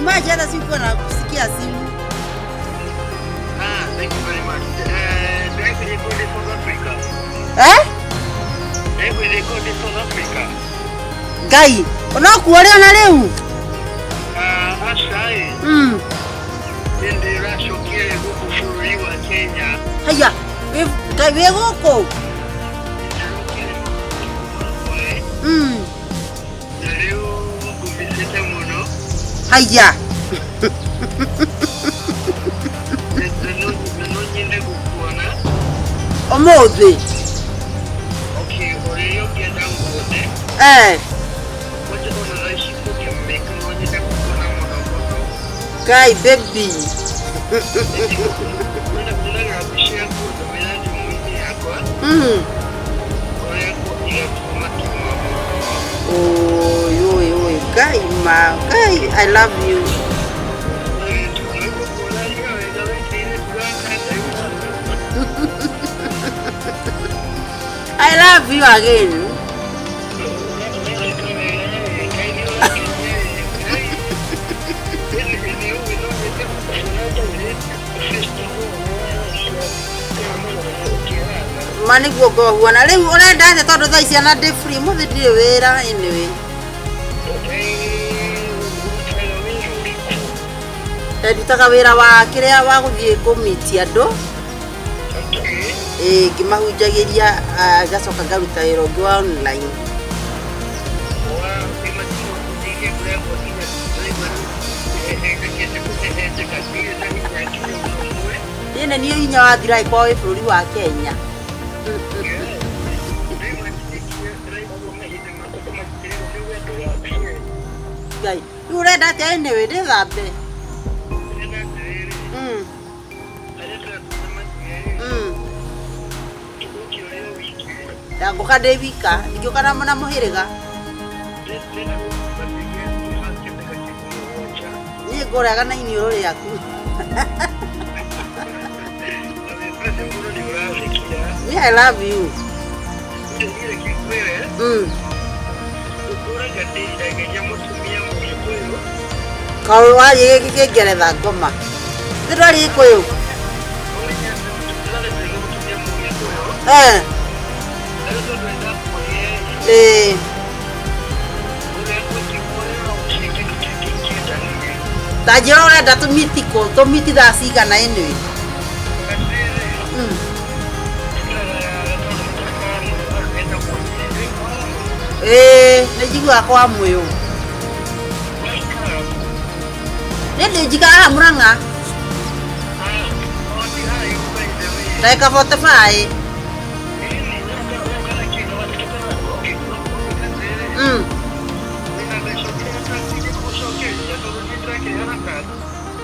Imagine hata sikuwa na kusikia simu. Thank you very much. Do I really go to South Africa? Do I really go to South Africa? Gai, unakuolewa na leo? Ashai. Ndio rashokia huko shuri wa Kenya. Haya, wewe huko. Leo kuvisita muno. Haya. Omothe. Okay, oreo kienda ngode. Wacha ona raishi kuke mbeka ngode kuona mwana. Kai baby. Kuna rabishia kwa meladi mwini yako. Oreo kwa tomato. Oh, yo, Kai, Kai, I love you. I love you again. Mani guogo huana leo urenda ate tondu thaa ici ana ndi free muthi ndire wira anyway. Ndutaga wira wa kiria wa guthie kumiti andu. Ngimahunjagiria gacoka ngaruta wira ungi wa online. Yene niyo hinya wa thirai kwa wi bururi wa Kenya. Gai, urenda atia anyway ndithambe. Ngoka ndi wika, ngioka na muhiriga. Ni ngoraga na ini uri yaku. I love you. Kau wa yeke kigeretha ngoma. Ndori ikuyu. Tajiro urenda tumitiko, tumiti thaa cigana anyway. Nejigua kwa moyo. Nende jika Murang'a. Like 45.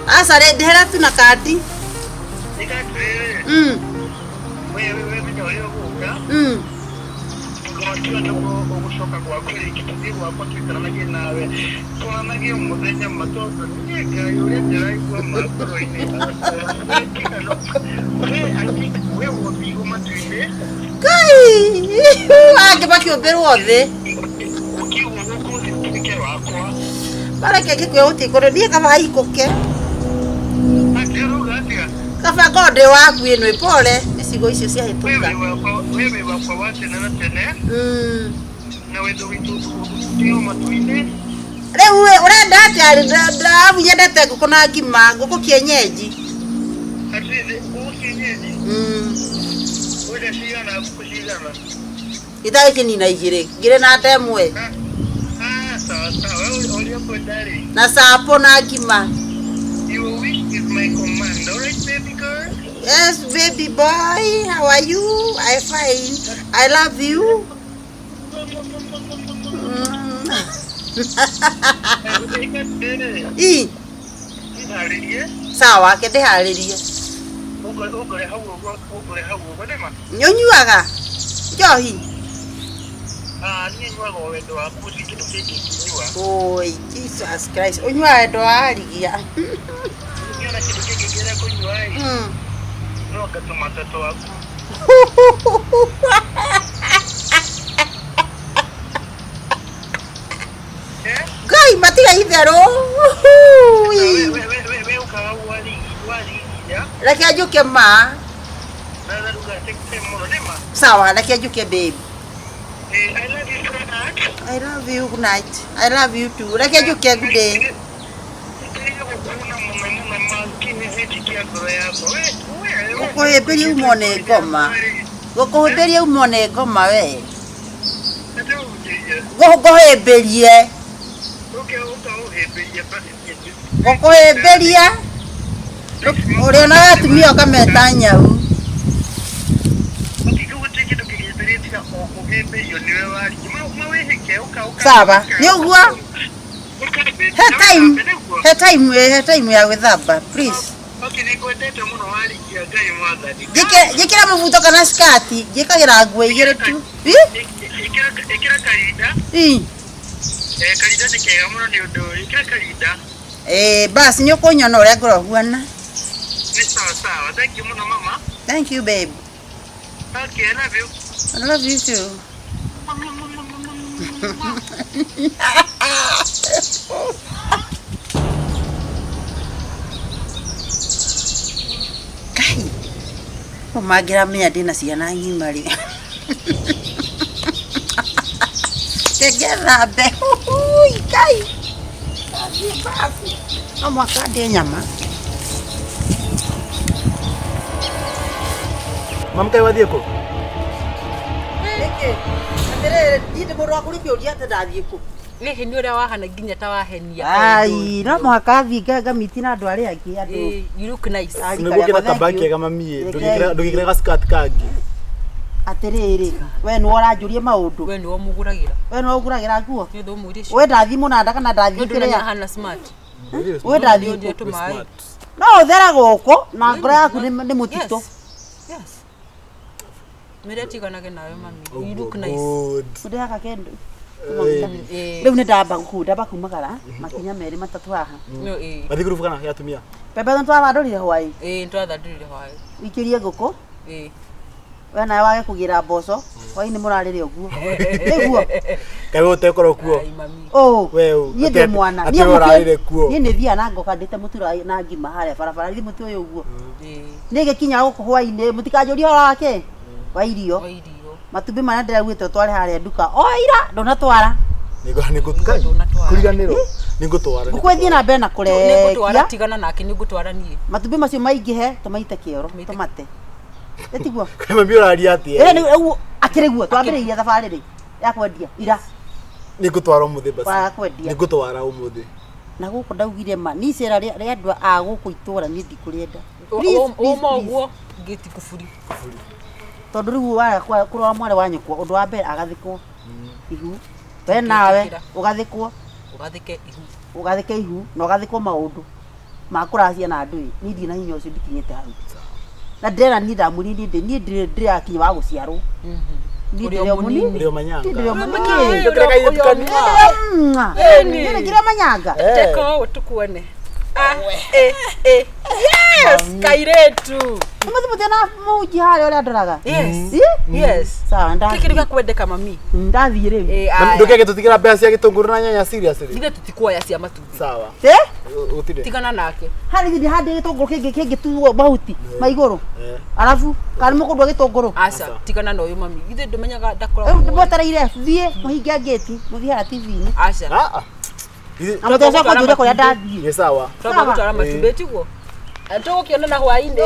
Asa ndehera tu na kadi. Akibaki oberu othe. Para que kwe uti kore ni kama haikoke. Kafa gode waku ino pole isigo icio cia hituka. Wewe wakwa wate na tene. Na wewe ndio matuine. Leo urenda atari ndabu yendete gukona ngima guku kienyeji. Ati guku kienyeji. Wewe cia na kushigana. Ita kini na igire. Gire na ndemwe. Sawa. Wewe ulipo ndari. Na sapo na ngima. Your wish is my command. All right, baby girl? Yes, baby boy. How are you? I'm fine. I love you. Sawa, kende haririe. Nyonyuaga. Njohi. Oh, Jesus Christ. Unyua wendo wa harigia. Gai matiga itherũ. Reke ajuke ma. Sawa, reke ajuke babe. I love you, good night. I love you too. Reke ajuke good day. Gukuhimbiria umone ngoma. Gukuhimbiria umone ngoma we. Gukuhimbirie. Gukuhimbiria. Uri na atumia ukameta nyau. Sawa, ni uguo. He time ya gwithamba, please. Jikira mubuto kana skati, jikagira nguo igire tu. Ikira kaida. Kaida nikega muno ni undu ikira kaida. Basi ni ukunyona uria ngorohuana. Ni sawa. Thank you muno mama. Thank you babe. Okay, I love you. I love you too. Kai. Magira menya ndina ciana ngima ri. Tegera be. Ui kai. Basi. Mama kade nyama. Mamkai wathie ku? Eke. Atere ndinde mundu wa kuripio ria ndathie ku. Ni ni uria wahana nginya ta wahenia. Ai, no mwaka thinga miti na andu ari angi andu. You look nice. Nigukira kabaki kega mami. Ndugikira ga skirt kangi. Atiriri, we ni uranjurie maundu. We ni omuguragira. We no uguragira nguo. Ni ndo murishi. We ndathi munanda kana ndathi Kire ya. hana smart. We ndathi tu mai. No uthera guko na ngoro yaku ni mutito. Yes. Mere tiganage nawe mami. You look nice. Udaka kendo. Leo ni ndamba kumagara makinya meri matatu haha. No Bathi group kana ya tumia. Pepe ndo twabandorire hwai. Ntwathadurire hwai. Wikirie nguko. We nawe wage kugira mboco. Hwai ni murarire uguo. Niguo. Kai utekoro kuo. We yende mwana. Ni murarire kuo. Ni ni thia na ngoka ndite mutura na ngima haria barabara thi mutu uyu uguo. Ni gikinya guko hwai ni mutikanjuri hora wake. Wa irio. Matumbi mana ndiraguite tware haria nduka. Oira ndona twara. Nigutukai. Kuriganiro. Nigutwara. Gukwethie na mbere na kurekia. Nigutwara tigana nake nigutwara nie. Matumbi macio maingihe tumaite kioro tumate. Etiguo. Kama biuraria ati. Ni akiriguo twambiriria thabarĩ ri ya kwendia ira. Nigutwara umuthi basi. Wa kwendia. Nigutwara umuthi. Na guku ndaugire ma ni cera ri andu a guku itũra ni ndikurienda. Uma uguo ngiti kufuri. Tondu riu wa kurora mware wa nyukwo undu wa mbere agathikwo ihu. We nawe ugathikwo. Ugathike ihu na ugathikwo maundu ma kuracia na andu ni ndina hinya ucio ndikinyete hau. Na ndera ni ndamuri ni ndire akinya wa guciarwo. Ndire muni ndio manyanga. Ndire muni. Ni kira manyanga. Teko tukuone. Yes, kairetu. Muthi na muji hali ule adoraga. Yes. Sawa ndathi. Kikiriga kwendeka mami. Ndathi riu. Nduke tutikira mbea cia gitunguru na nyanya seriously. Ndire tutikuoya cia matumbi. Sawa. Utire. Tigana nake. Hari ndi handi gitunguru kingi tuwo mahuti maiguru. Arafu kana mukundu gitunguru. Asa tigana na uyu mami. Ithe ndumenyaga ndakora. Mbotareire thie muhingia gate muthia TV-ini. Asa. Amutesa kwa jure kwa ndathi. Ni sawa. Twagutwara matumbi tiguo. Tugukiona na hwaini.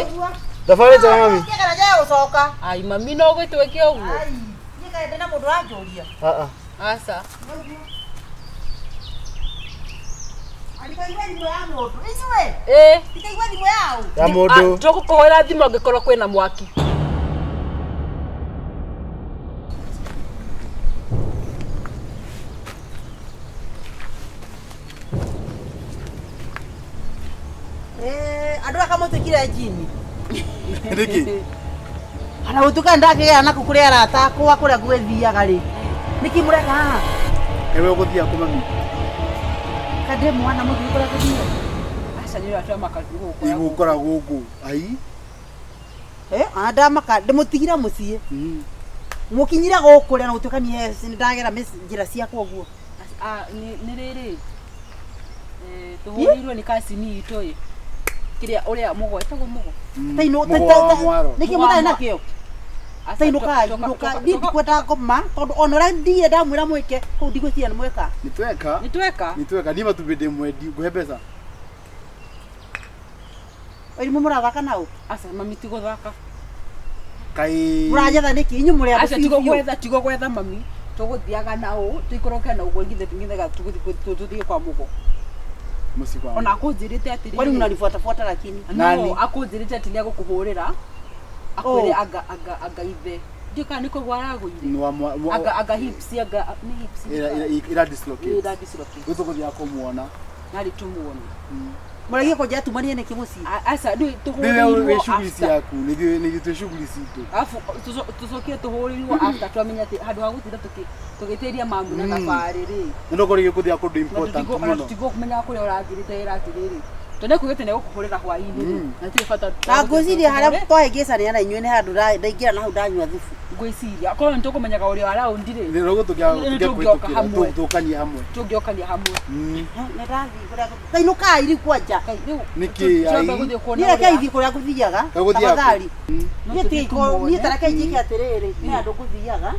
Tafadhali cha mami. Kigara jae ucoka. Ai mami no gwitweke uguo. Ai, nikaenda na mundu anjuria. Asa. Alikaigwa thimo ya mundu. Inywe? Alikaigwa thimo yao. Ya mundu. Tugukuhoera thimo ngikorwo kwina mwaki. Andu akamutukire jini. Riki. Ana utuka ndakigera na kukuria arata kwa kuria gwithiaga ri. Niki mureka haha. Ewe uguthia ku mami. Kade mwana muthi kuria kuthia. Asa ni atwa makathuru guku. Igukora guku. Ai. Anda maka ndimutigira mucie. Mukinyira gukuria na utuka ni hesi ndagera njira cia koguo. Ni riri. Tuhurirwe ni kasi ni itoi. kiria uria mugo etagwo mugo taino niki mutai nakio tainuka ndi kwenda ngoma tondu onora ndie ndamwira mwike ku ndigwiciria ni mweka nitweka ndi matubinde mwendi nguhe mbeca oi mumurathaka nau asa mami tigo thaka kai murajetha niki inyu muri asa tigo gwetha mami tuguthiaga nao tuikoroke na ugo ngithe tuthie kwa mugo musiko ona akunjirite atiri kwani mnanifuata lakini no akunjirite atiri agukũhũrĩra akwire aga ithe ndika niko gwaraguire aga hips ni hips ira dislocate gutukuthia kumuona nari tumuona muragie ko jatumanie niki muci asa ndu tuhurirwo shughuli yaku ni tu shughuli citu afu tucokie tuhurirwo after twamenya ati handu ha gutira tugiteria mamu na thabari ri ndoko rigi kuthia kundu important muno tigo kumenya kuria urathirite iratiriri tonde kugite ne gukuhurira hwaini na tiri fata na ngwiciria haria twahingicania na inyuĩ nĩ handũ ndaingĩra na hau ndanyua thubu ngwiciria akorwo nĩtũkũmenyaga ũrĩa waraundi rĩ tũkanie hamwe tũngĩokania hamwe nĩndathiĩ kũrĩa tainũkai rĩu kwanja nĩrekei kũrĩa ngũthiaga tafadhali niĩ tareke njĩke atĩrĩrĩ nĩ handũ ngũthiaga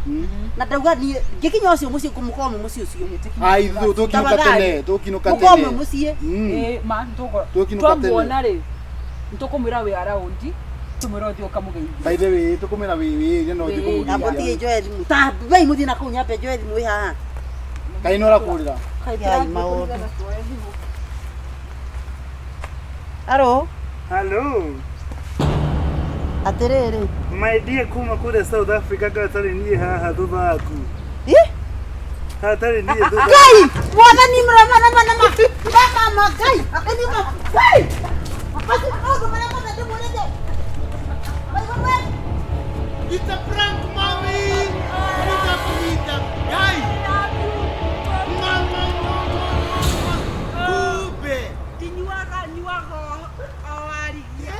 na ndauga ngĩkinya ũcio mũciĩ mũkorwo mũciĩ ũcio tũkinũka mũciĩ twamuona rĩ nĩtũkũmwĩra wĩ araundi tumwĩra ũthiĩ ũkamũgeithia by the way tũkũmĩra wĩ no ndĩkũmũgeithia njoe thimũ ta bei mũthiĩ nakũu nyambe njoe thimũ ĩ haha kaĩ no ũrakũrĩra kai maũndũ halo atĩrĩrĩ my dear kuma kule South Africa gatarĩ niĩ haha thutha waku hatarĩ niĩ thutha Ngai mwathani mama Ngai akani Ngai akasi ogo mara ndimulete It's a prank mommy nitakuita Ngai Kupe nyuago warigia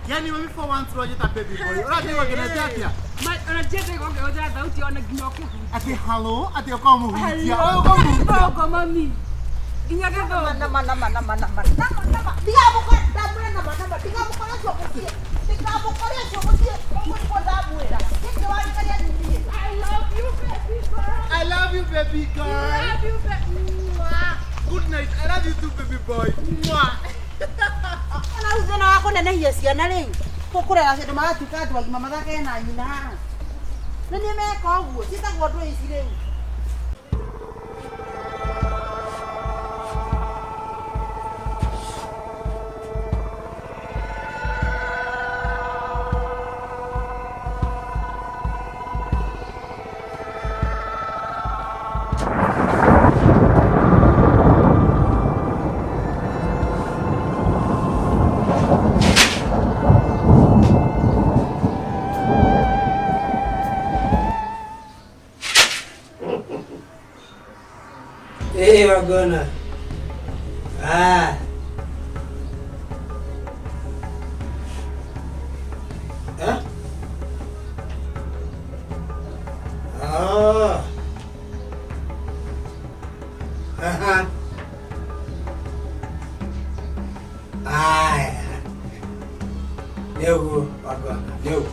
yani mami for once rojeta baby boy unataka kinatia atia anajeta ongea sauti ona ginyoke ati hello ati kwa muhutia kwa mami inyaga ndo nama I love you baby girl good night I love you too baby boy ana uzena wako nenehia ciana rĩu tũkũrera cĩndũ magatuĩka andũ agima mathake na nyina haha na nĩ meka ũguo citagwo andũ ici rĩu Hey, we're gonna. Ah. Huh? Oh. Uh-huh. Ah. There we go. We're gonna. There we go.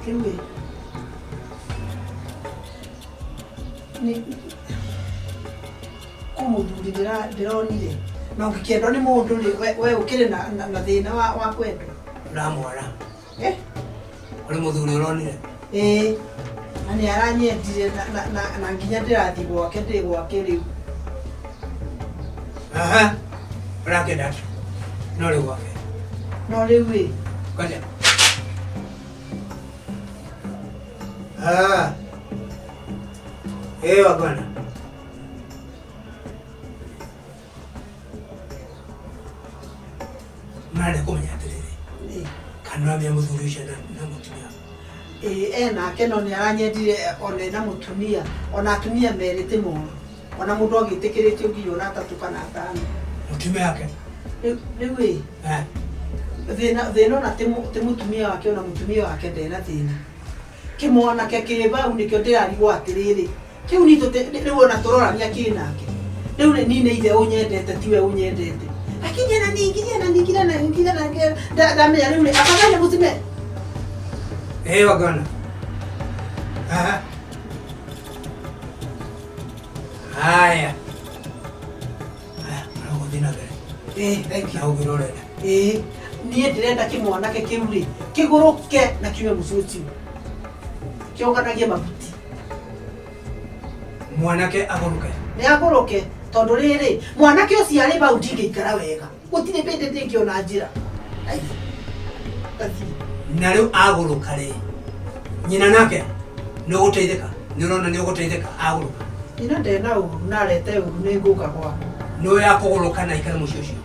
Kiwe ni kumuthuri ndironire na ũngĩkĩendwo nĩ mũndũ we ũkĩrĩ na thĩna wa kwendwo Ndamwona. Uri muthuri uronire? Na nĩ aranyendire na nginya ndĩrathiĩ gwake ndĩ gwake rĩu. Aha. Rakenda. No rĩu gwake. No rĩu ĩ. Kwaja. Ah. Bwana. Mwana kumenya atiriri. Kana mya muthuri ucio na mutumia. Nake no nĩ aranyendire ona na mutumia, ona atumia merĩte mũno. Ona mũndũ agĩtĩkĩrĩtio nginya ona 3 kana 5. Mutumia wake. Lewe. Thina na te mutumia wake na mutumia wake ndena thina. Kimwana ke kibau nikyo ndirarigwo atiriri. Kiu ni riu ona turorania kinake. Riu ni ne ithe unyendete tiwe unyendete. Lakini na ningine na ndamenya riu akaganya mutumia. Wagona. Haya. Nagodina gari. Thank you. Naugirorera. Niĩ ndĩrenda kĩmwanake kĩu rĩ kĩgũrũke na kiume mũcuci kĩonganagie mabuti. Mwanake agũrũke. Nĩ agũrũke tondũ rĩrĩ mwanake ũcio arĩ bau ndingĩikara wega gũtirĩ bĩndĩ ndĩngĩona njĩra. Na rĩu agũrũka rĩ nyina nake nĩ ũgũteithĩka nĩ ũrona nĩ ũgũteithĩka agũrũka. Nyina ndena ũru na arete ũru nĩ ngũka gwakwa. Nĩ ya kũgũrũka na ikara mũciĩ ũcio.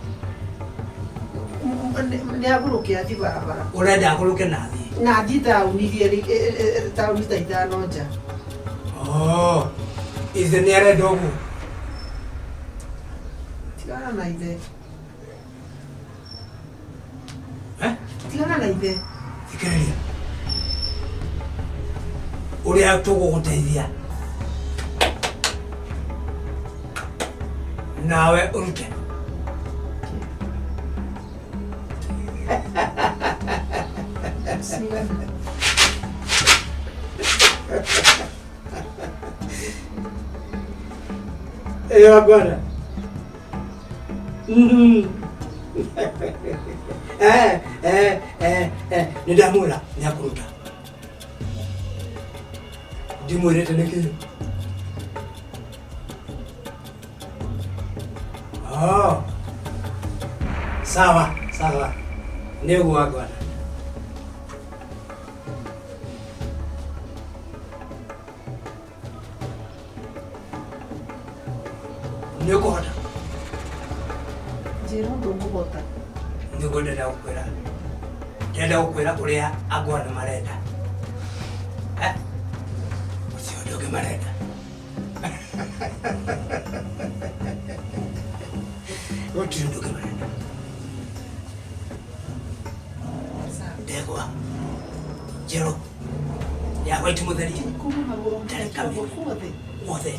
Nĩ agũrũke athi barabara. Ũrenda agũrũke na athi. Na athi taũni taũni ta ithano nja. Ithe nĩ arenda ũguo. Tigana na ithe. Tigana na ithe. Thikĩrĩria. Ũrĩa tũgũgũteithia nawe ũrute. Agora. Nindamwĩra nĩakũruta. Ndimwĩrĩte nĩkĩ? Sawa. Nĩguo agora. Nĩũkũhota? Njĩra ũndũ ngũhota. Nĩguo ndenda gũkwĩra ũrĩa agwana marenda. Ũcio ũndũ ũngĩ marenda. Gũtirĩ ũndũ ũngĩ marenda. Ndegwa njerũ ya white mũtheri ndarĩ kamĩrũ guothe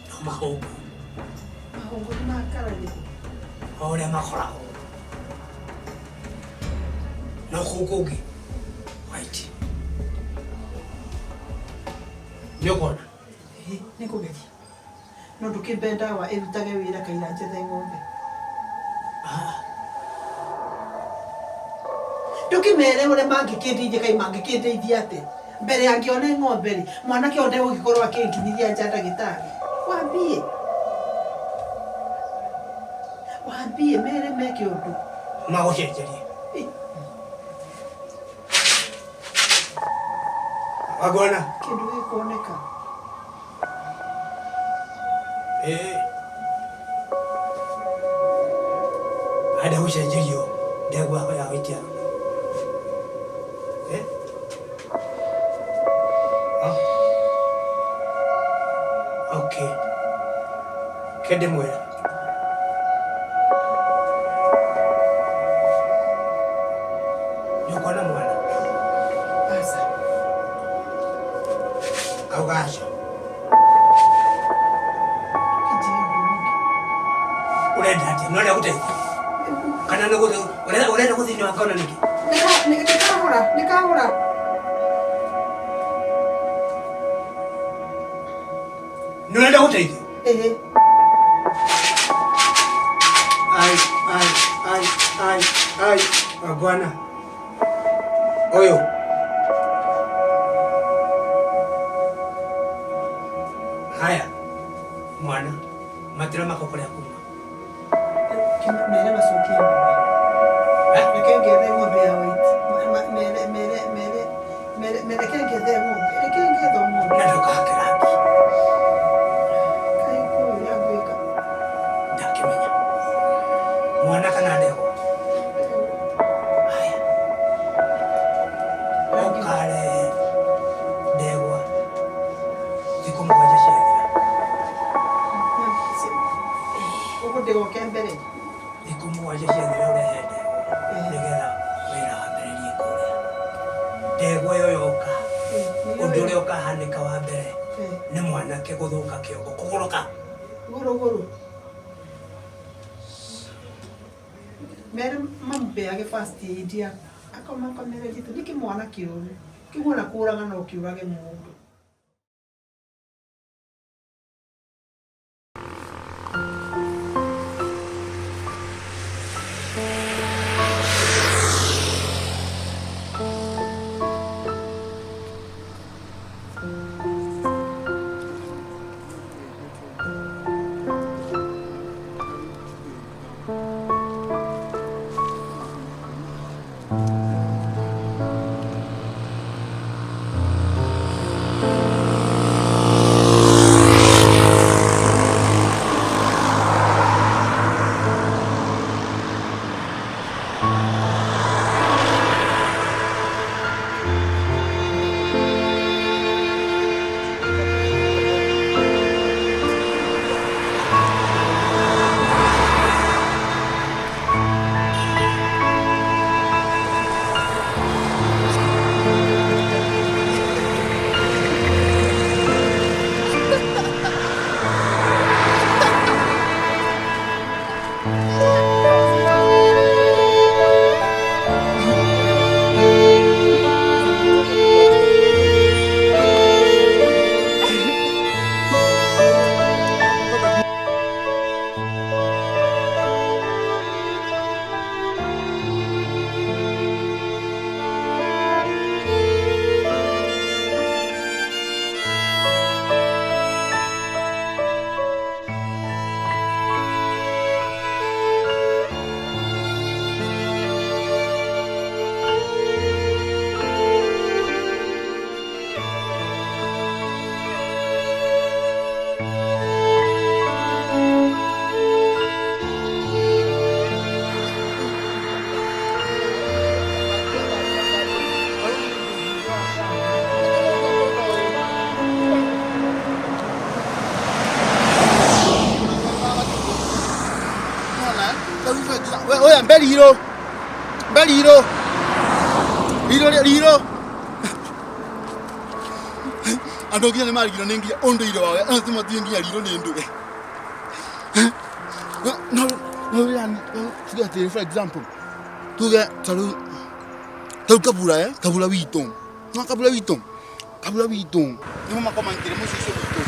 no mahũngũ nĩ makararia o ũrĩa makoragwo no kũu kũngĩ white nĩ ũkona nĩ kũgeria no ndũkĩmbe ndawa ĩrutage wĩra kaira njethe ng'ombe. Ndũkĩmere ũrĩa mangĩkĩndeithia kai mangĩkĩndeithia atĩ mbere angĩone ng'ombe rĩ mwanake onde gũgĩkorwo akĩnginyithia nja ndagĩtarĩ. Wambie mere meke ũndũ magũcenjerie. Wagona kĩndũ gĩkoneka. Ada gũcenjerio ndegwa ya gũitia. Okay. Kende mwera. Nyoko na mwana. Asa. Augasha. Urenda ati none gũteithia. Kana nĩ gũteithia. Urenda gũteithia wakona niki? Nikahũra. Nĩũrenda gũteithio? Ai, wagwana. Ũyũ. Haya, mwana, matĩra mako kũrĩa kuma. Mere macokie ng'ombe. Reke ngethe ng'ombe ya white. Mere reke ngethe ng'ombe. Reke ngethe ng'ombe. Na ndũkahake rangi. Kaĩ kũrĩ ya gwĩka. Ndakĩmenya. Mwana kana ndegwa? Haya. Mũhanĩka wa mbere nĩ mwanake gũthũka kĩongo kũgũrũka. Gũrũ. Mere mambeage first aid ya. Akomakomere gitu niki mwana kĩũru. Kĩmwana kũraga no kĩũrage mũndũ. Oya mbeliro. Ando gina mari gina nengia ondo iro wawe. Antu mati ngia liro nendo. No yani tuga for example. Tuga taru kabula kabula wito. No kabula wito. Ni mama komantire mo sisi wito.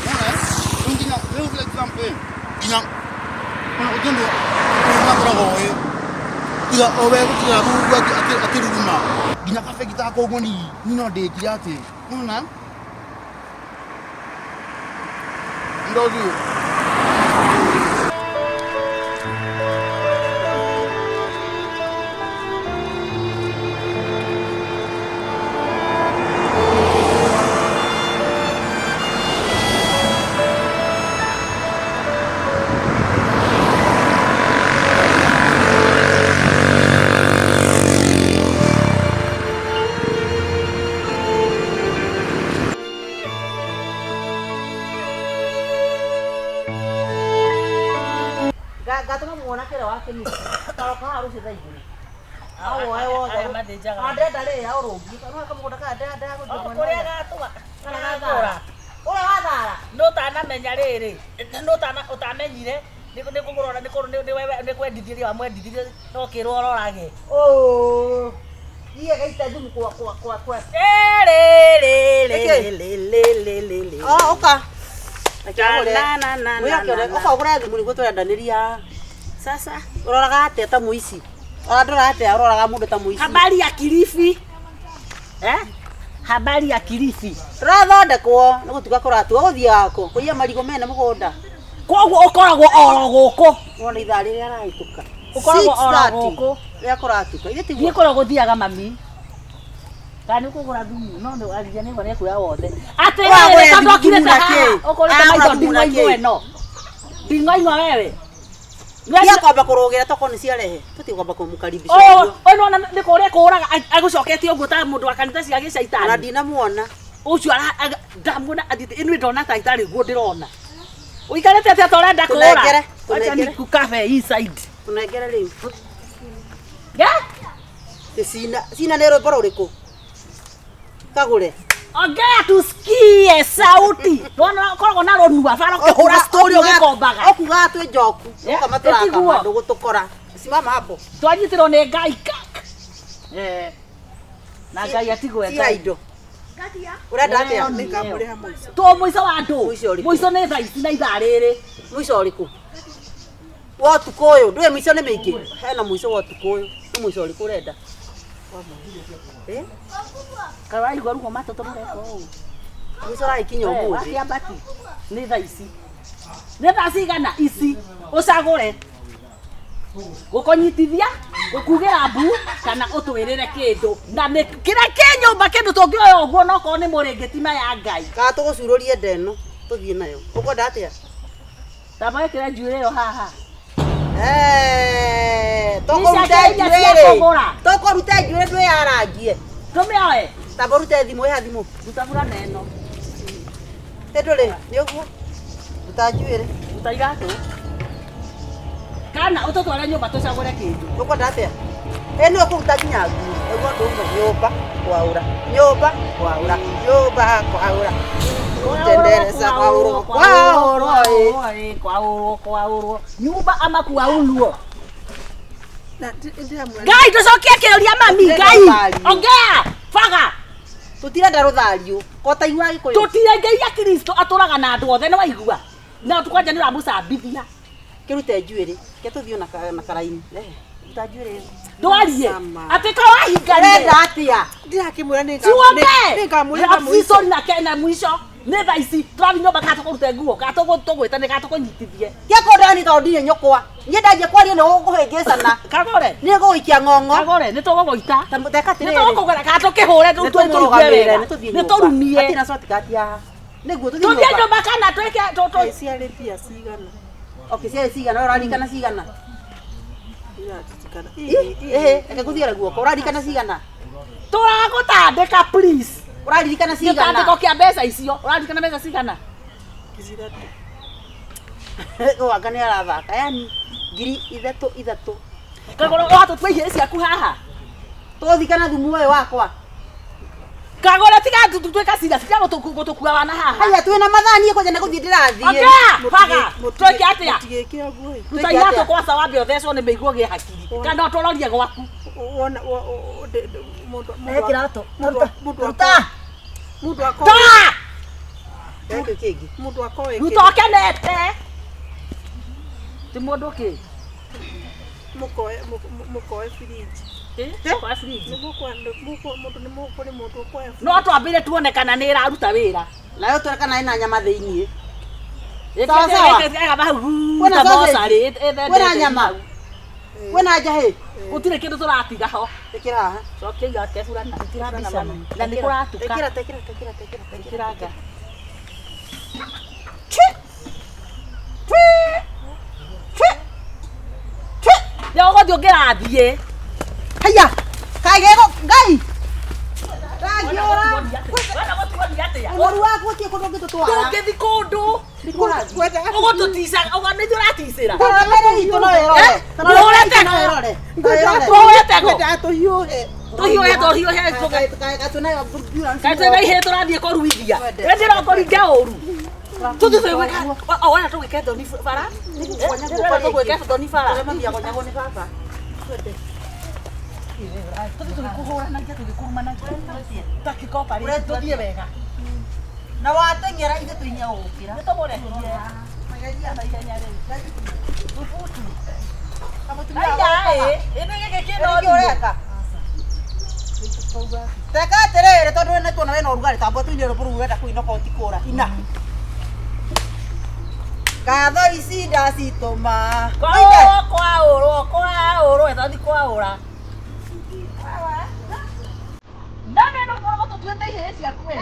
Ngina for example. Gina ojondo na Tiga owe kutia buwa atiruma. Gina kafe kita ko ngoni nino de kiate. Nona? Ndogi. Gatuma muona kile wake ni taroka harusi zaidi. Awo madejaga. Adeda le ya urugi. Kana kama kutaka adeda ko jomona. Kore gatuma. Kana gatara. Ora gatara. No tana menya riri. No tana utamenyire. Niko ngorora ni wewe ni kwendithiri wa mwendithiri no kirwo rorage. Oh. Iye gaita thumu kwa. Le. Oh, oka. Oka ugura thumu niguo twendanĩria. Sasa uroraga atia ta muici. Ndora atia uroraga mundu ta muici. Habari ya Kilifi. Habari ya Kilifi. Turathondekwo nĩ gũtuga kũratua gũthiĩ yako. Kũiya marigo mena mũgũnda. Koguo ũkoragwo oro gũkũ. Wona ithaa rĩrĩa arahĩtũka. Ũkoragwo oro gũkũ. Rĩrĩa kũratuka. Ithe tiguo. Niĩ kũragwo thiaga mami. Kana kugura thumu no ndo arija ni ngone kuya wothe ate wewe tabokire ta ukorete maido ndingo eno ndingo wewe Ngia kwamba kurugira toko ni ciarehe tuti kwamba kumukaribisha no ni kuria kuraga agucokete uguo ta mundu akanitha cia gicaitani na ndinamuona ucio ndamuna athite inu ndona ta itari guo ndirona uikarete ate atorenda kura acha ni ku cafe inside tunengere riu ya sina nero bora uriku Kagure Ongea tusikie sauti. Wana korwo na ronua fara kuhura story ugikombaga. Okuga twi njoku. Kama turaka mandu gutukora. Simama hapo. Twanyitirwo ni Ngai kak. Na Ngai atigweta. Tia indo. Urenda atia nikamuriha muico. To muico wa ndu. Muico ni thaa ici na ithaa riri. Muico uriku. Wa tukoyo, ndwe muico ni mingi. Hena muico wa tukoyo. Ni muico uriku urenda. Karai gwa ruko matoto mureko. Muico rai kinyo muthi. Wakiambati. Ni thaa ici. Ni thaa cigana ici. Ucagure. Gukonyitithia, gukugira mbu kana utwirire kindu. Na ni kira kinyumba kindu tungioya uguo no ko ni muringitima ya Ngai. Ka tugucururie ndeno, tuthie nayo. Ukwenda atia? Tama kira njuire yo haha. Tokorute njuire. Tokorute njuire ndwe yarangie. Tumioe. Taborute thimu ya thimu. Tutabura neno. Tedole, ni uguo. Tutanjuire. Utaigato. Kana utotwara nyumba tucagure kindu. Ukwenda atia? Eno kuruta kinya nguo. Uguo ndu nyumba kwaura. Nyumba kwaura. Nyumba kwaura. Tendereza kwauro. Kwauro. Nyumba ama kwauluo. Ngai tucokie kiuria mami Ngai. Ongea. Faga. Tutirenda ruthario. Kota igwa gikuyu. Tutirengeia Kristo aturaga na andu othe ni waigua. Na tukwanja ni ramucambithia. Kirute njuire. Ke tuthio na karaini. Tutanjuire. Ndwarie. Atika wahingania. Renda atia? Ndirakimwira ni ngamwira mwisho na kena mwisho. Ni thaa ici turathi nyumba ka tukurute nguo ka tugwita ni ka tukunyitithie. Kiako ndani tondire nyokwa. Nyenda kwaria ni gukuhingicana. Kagure. Ni guikia ngongo. Kagure ni tuguguita. Tamuteka tirire. Ni tugukugura ka tukihure ni turumie. Atina soti katia. Niguo tuthie nyumba. Tuthie nyumba kana twike toto. Ciarĩ pia cigana. Okay, ciarĩ cigana ũrarikana cigana? Eke guthiera guoko ũrarikana cigana? Turagutandika please. Ũraririkana cigana? Gĩtandĩko kĩa mbeca icio. Ũraririkana mbeca cigana? Wanga nĩ arathaka yani 3,000. Kagũra watũtua ihĩĩ ciaku haha. Tũthikana thumu ũyũ wakwa. Kagũra tiga tutuĩka cira cia gũtũkua wana haha. Haya twĩna mathani ĩkũnja nĩ gũthiĩ ndĩrathiĩ. Ongea, faga. Twĩke atĩa? Ruta iratũ kwa sawabi ũthecwo nĩ mĩigua gĩ hakiri. Kana ũtũrorie gwaku. Kĩratũ. Ruta. Mundu akwa. Toa! Eke kĩngĩ. Mundu akwa eke. Ruta ũkenete. Ti mũndũ kĩ? Mukoe fridge. Kwa fridge. Mundu kwa. No twambire tuone kana nĩ ĩraruta wĩra. Nayo tũreka na ĩna nyama thĩiniĩ. Sawa sawa. Kwĩna nyama. Kwĩna njahĩ. Gũtirĩ kĩndũ tũratiga ho. Ĩkĩra haha. Cokia iga kebura na itirabicana. Na nĩ kũratuka. Tekĩra. Nĩ ũgũthiĩ ũngĩrathiĩ. Haya. Kagego Ngai. Ũru waku ũtie kũndũ ũngĩtũtwara. Ndũngĩthi kũndũ. Ũgũtũtica. Nĩ ũraticĩra. Tũhiũhe. Katwĩna ihĩĩ tũrathiĩ kũruithia. Ndĩra kũringa ũru. Tũthiĩ wona tũgwĩke thoni bara. Tũgwĩke thoni bara. Tũgĩkũhũranagia tũgĩkurumanagia. Tũkĩkopa rĩngĩ tũthiĩ wega. Na wateng'era ithe tũinya ũgũkĩra. Nĩ tũmũrehie. Mageria na ihenya rĩu. Thubutu. Aya ĩno gĩkĩ kĩna ũreka. Teka atĩrĩrĩ tondũ nĩ tuona wĩna ũrugarĩ tambo tũinĩ rũbũrũ ũrenda kũinoka ũtikũra. Ina. Ngatho ici ndacitũma. Kwaũrwo ĩthathi kwaũra. Ndane no kwa tũtuĩte ihĩĩ ciaku we.